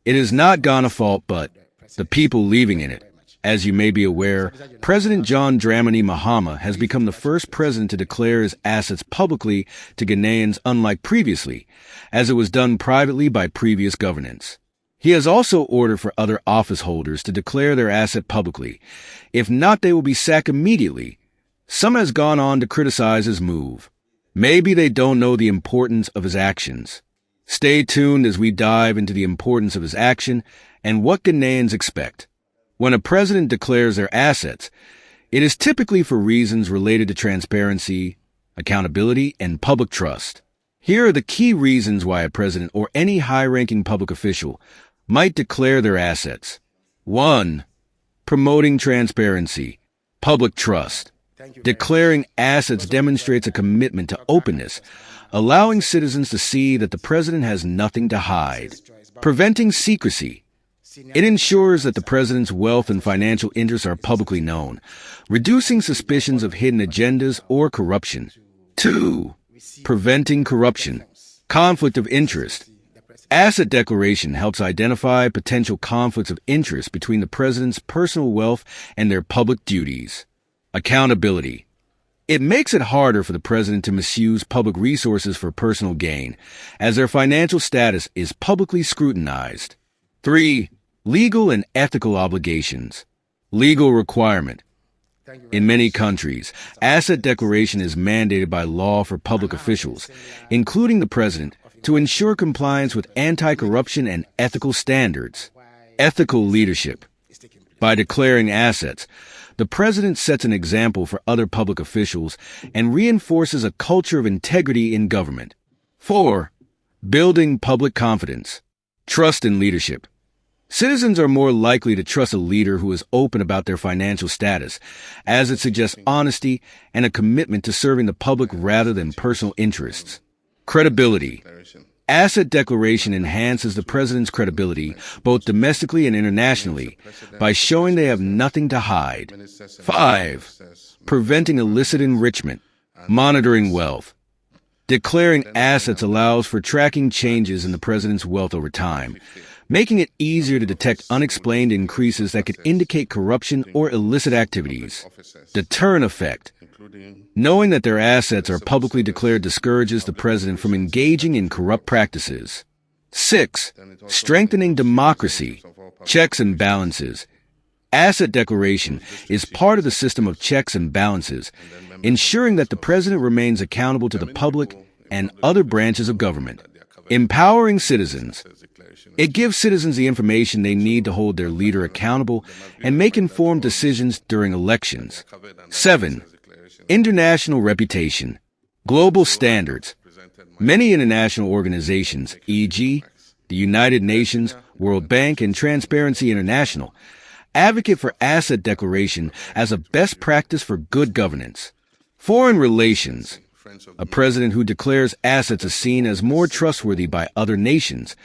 It is not Ghana's fault, but the people living in it. As you may be aware, President John Dramani Mahama has become the first president to declare his assets publicly to Ghanaians, unlike previously, as it was done privately by previous governance. He has also ordered for other office holders to declare their asset publicly. If not, they will be sacked immediately. Some has gone on to criticize his move. Maybe they don't know the importance of his actions. Stay tuned as we dive into the importance of his action and what Ghanaians expect. When a president declares their assets, it is typically for reasons related to transparency, accountability, and public trust. Here are the key reasons why a president or any high-ranking public official might declare their assets. 1. Promoting transparency, public trust. Declaring assets demonstrates a commitment to openness, allowing citizens to see that the president has nothing to hide. Preventing secrecy. It ensures that the president's wealth and financial interests are publicly known, reducing suspicions of hidden agendas or corruption. 2. Preventing corruption, conflict of interest. Asset declaration helps identify potential conflicts of interest between the president's personal wealth and their public duties. Accountability. It makes it harder for the president to misuse public resources for personal gain, as their financial status is publicly scrutinized. 3. Legal and ethical obligations. Legal requirement. In many countries, asset declaration is mandated by law for public officials, including the president, to ensure compliance with anti-corruption and ethical standards. Ethical leadership. By declaring assets, the president sets an example for other public officials and reinforces a culture of integrity in government. 4. Building public confidence. Trust in leadership. Citizens are more likely to trust a leader who is open about their financial status, as it suggests honesty and a commitment to serving the public rather than personal interests. Credibility. Asset declaration enhances the president's credibility, both domestically and internationally, by showing they have nothing to hide. 5. Preventing illicit enrichment. Monitoring wealth. Declaring assets allows for tracking changes in the president's wealth over time, making it easier to detect unexplained increases that could indicate corruption or illicit activities. Deterrent effect. Knowing that their assets are publicly declared discourages the president from engaging in corrupt practices. 6. Strengthening democracy. Checks and balances. Asset declaration is part of the system of checks and balances, ensuring that the president remains accountable to the public and other branches of government. Empowering citizens. It gives citizens the information they need to hold their leader accountable and make informed decisions during elections. 7. International reputation. Global standards. Many international organizations, e.g., the United Nations, World Bank, and Transparency International, advocate for asset declaration as a best practice for good governance. Foreign relations. A president who declares assets is seen as more trustworthy by other nations,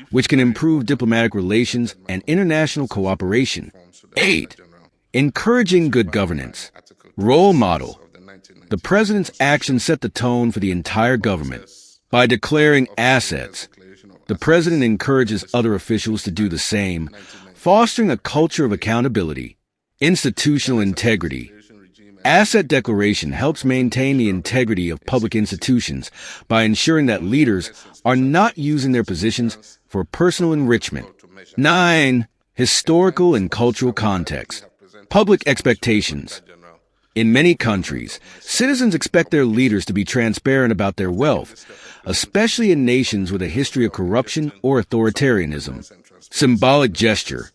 which can improve diplomatic relations and international cooperation. 8. Encouraging good governance. Role model. The president's actions set the tone for the entire government. By declaring assets, the president encourages other officials to do the same, fostering a culture of accountability. Institutional integrity. Asset declaration helps maintain the integrity of public institutions by ensuring that leaders are not using their positions for personal enrichment. 9. Historical and cultural context. Public expectations. In many countries, citizens expect their leaders to be transparent about their wealth, especially in nations with a history of corruption or authoritarianism. Symbolic gesture.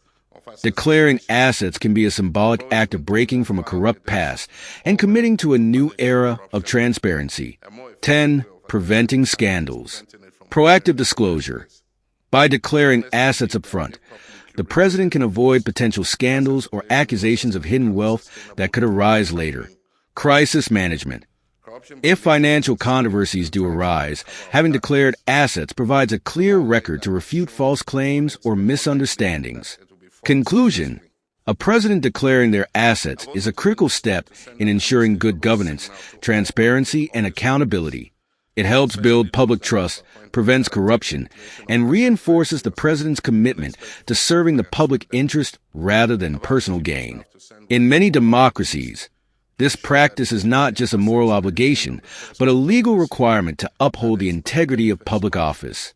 Declaring assets can be a symbolic act of breaking from a corrupt past and committing to a new era of transparency. 10. Preventing scandals. Proactive disclosure. By declaring assets up front, the president can avoid potential scandals or accusations of hidden wealth that could arise later. Crisis management. If financial controversies do arise, having declared assets provides a clear record to refute false claims or misunderstandings. Conclusion. A president declaring their assets is a critical step in ensuring good governance, transparency, and accountability. It helps build public trust, prevents corruption, and reinforces the president's commitment to serving the public interest rather than personal gain. In many democracies, this practice is not just a moral obligation, but a legal requirement to uphold the integrity of public office.